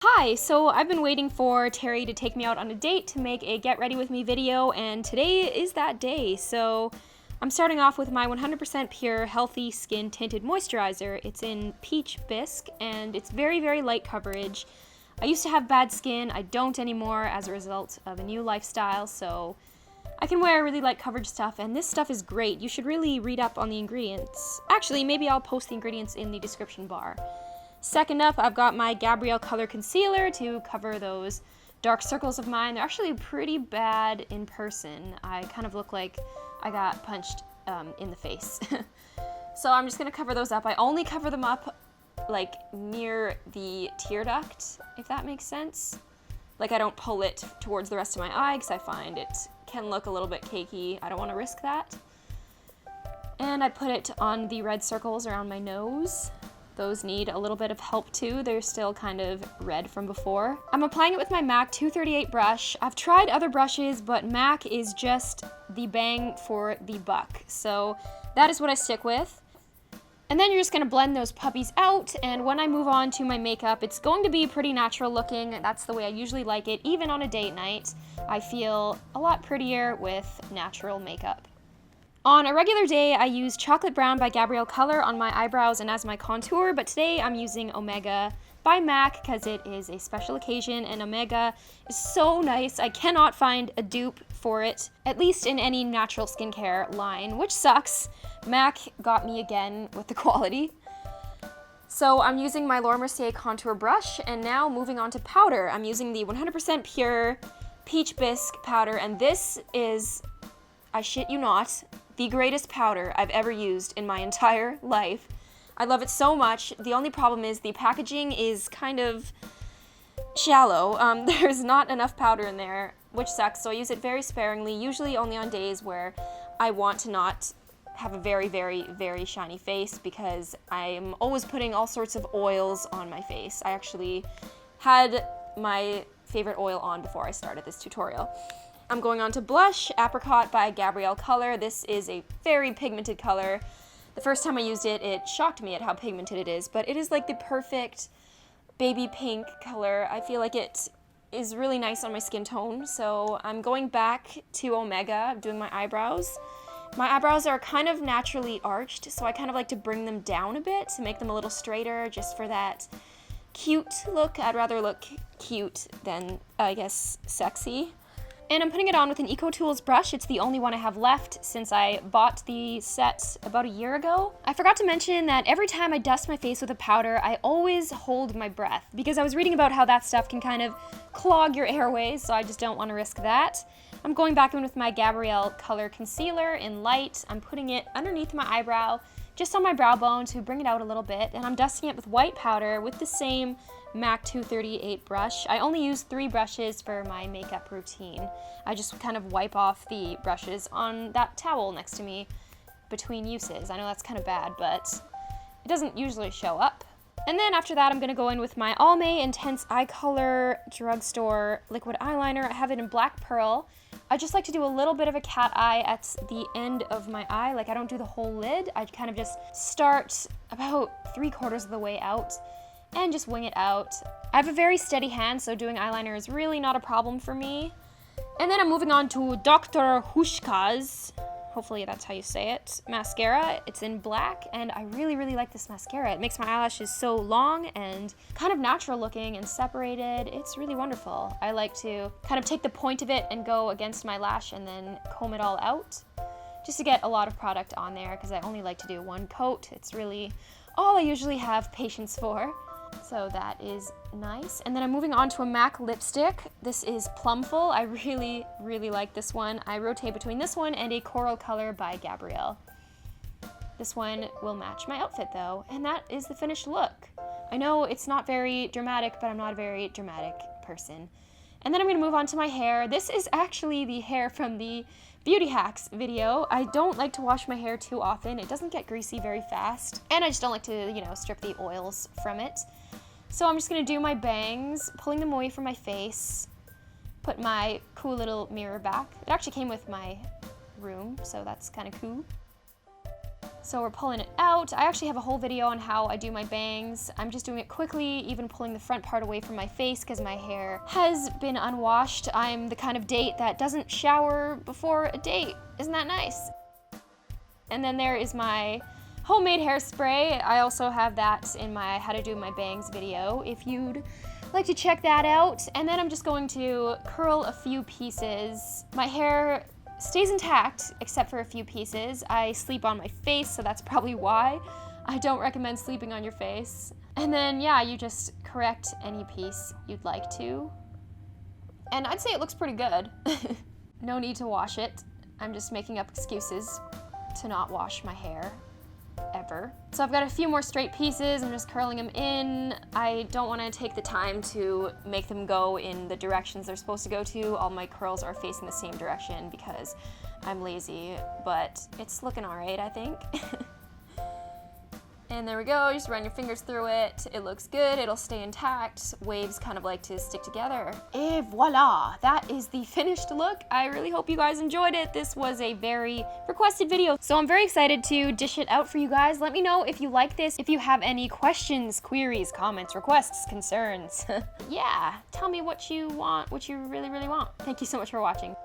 Hi, so I've been waiting for Terry to take me out on a date to make a get ready with me video, and today is that day. So I'm starting off with my 100% pure healthy skin tinted moisturizer. It's in peach bisque and it's very, very light coverage. I used to have bad skin, I don't anymore as a result of a new lifestyle, so I can wear really light coverage stuff, and this stuff is great. You should really read up on the ingredients. Actually, maybe I'll post the ingredients in the description bar. Second up, I've got my Gabrielle Color Concealer to cover those dark circles of mine. They're actually pretty bad in person. I kind of look like I got punched in the face. So I'm just going to cover those up. I only cover them up like near the tear duct, if that makes sense. Like I don't pull it towards the rest of my eye because I find it can look a little bit cakey. I don't want to risk that. And I put it on the red circles around my nose. Those need a little bit of help too. They're still kind of red from before. I'm applying it with my MAC 238 brush. I've tried other brushes, but MAC is just the bang for the buck. So that is what I stick with. And then you're just gonna blend those puppies out, and when I move on to my makeup, it's going to be pretty natural looking. That's the way I usually like it. Even on a date night, I feel a lot prettier with natural makeup. On a regular day, I use Chocolate Brown by Gabrielle Color on my eyebrows and as my contour, but today I'm using Omega by MAC because it is a special occasion, and Omega is so nice. I cannot find a dupe for it, at least in any natural skincare line, which sucks. MAC got me again with the quality. So I'm using my Laura Mercier contour brush, and now moving on to powder. I'm using the 100% pure Peach Bisque powder, and this is, I shit you not, the greatest powder I've ever used in my entire life. I love it so much. The only problem is the packaging is kind of shallow. There's not enough powder in there, which sucks, so I use it very sparingly, usually only on days where I want to not have a very, very, very shiny face because I'm always putting all sorts of oils on my face. I actually had my favorite oil on before I started this tutorial. I'm going on to blush, Apricot by Gabrielle Color. This is a very pigmented color. The first time I used it, it shocked me at how pigmented it is, but it is like the perfect baby pink color. I feel like it is really nice on my skin tone, so I'm going back to Omega, doing my eyebrows. My eyebrows are kind of naturally arched, so I kind of like to bring them down a bit to make them a little straighter, just for that cute look. I'd rather look cute than, I guess, sexy. And I'm putting it on with an EcoTools brush. It's the only one I have left since I bought the set about a year ago. I forgot to mention that every time I dust my face with a powder, I always hold my breath because I was reading about how that stuff can kind of clog your airways, so I just don't want to risk that. I'm going back in with my Gabrielle Color Concealer in light. I'm putting it underneath my eyebrow, just on my brow bone to bring it out a little bit, and I'm dusting it with white powder with the same MAC 238 brush. I only use 3 brushes for my makeup routine. I just kind of wipe off the brushes on that towel next to me between uses. I know that's kind of bad, but it doesn't usually show up. And then after that, I'm going to go in with my Almay Intense Eye Color Drugstore Liquid Eyeliner. I have it in Black Pearl. I just like to do a little bit of a cat eye at the end of my eye. Like, I don't do the whole lid. I kind of just start about 3/4 of the way out and just wing it out. I have a very steady hand, so doing eyeliner is really not a problem for me. And then I'm moving on to Dr. Hushka's, hopefully that's how you say it, mascara. It's in black, and I really, really like this mascara. It makes my eyelashes so long and kind of natural looking and separated. It's really wonderful. I like to kind of take the point of it and go against my lash and then comb it all out, just to get a lot of product on there because I only like to do one coat. It's really all I usually have patience for. So that is nice. And then I'm moving on to a MAC lipstick. This is Plumful. I really, really like this one. I rotate between this one and a Coral Color by Gabrielle. This one will match my outfit though, and that is the finished look. I know it's not very dramatic, but I'm not a very dramatic person. And then I'm gonna move on to my hair. This is actually the hair from the Beauty Hacks video. I don't like to wash my hair too often. It doesn't get greasy very fast, and I just don't like to, strip the oils from it. So I'm just gonna do my bangs, pulling them away from my face, put my cool little mirror back. It actually came with my room, so that's kind of cool. So we're pulling it out. I actually have a whole video on how I do my bangs. I'm just doing it quickly, even pulling the front part away from my face because my hair has been unwashed. I'm the kind of date that doesn't shower before a date. Isn't that nice? And then there is my homemade hairspray. I also have that in my how to do my bangs video if you'd like to check that out. And then I'm just going to curl a few pieces. My hair stays intact except for a few pieces. I sleep on my face, so that's probably why. I don't recommend sleeping on your face. And then yeah, you just correct any piece you'd like to. And I'd say it looks pretty good. No need to wash it. I'm just making up excuses to not wash my hair ever. So I've got a few more straight pieces. I'm just curling them in. I don't want to take the time to make them go in the directions they're supposed to go to. All my curls are facing the same direction because I'm lazy, but it's looking all right, I think. And there we go, just run your fingers through it. It looks good, it'll stay intact. Waves kind of like to stick together. Et voila, that is the finished look. I really hope you guys enjoyed it. This was a very requested video, so I'm very excited to dish it out for you guys. Let me know if you like this, if you have any questions, queries, comments, requests, concerns. Yeah, tell me what you want, what you really, really want. Thank you so much for watching.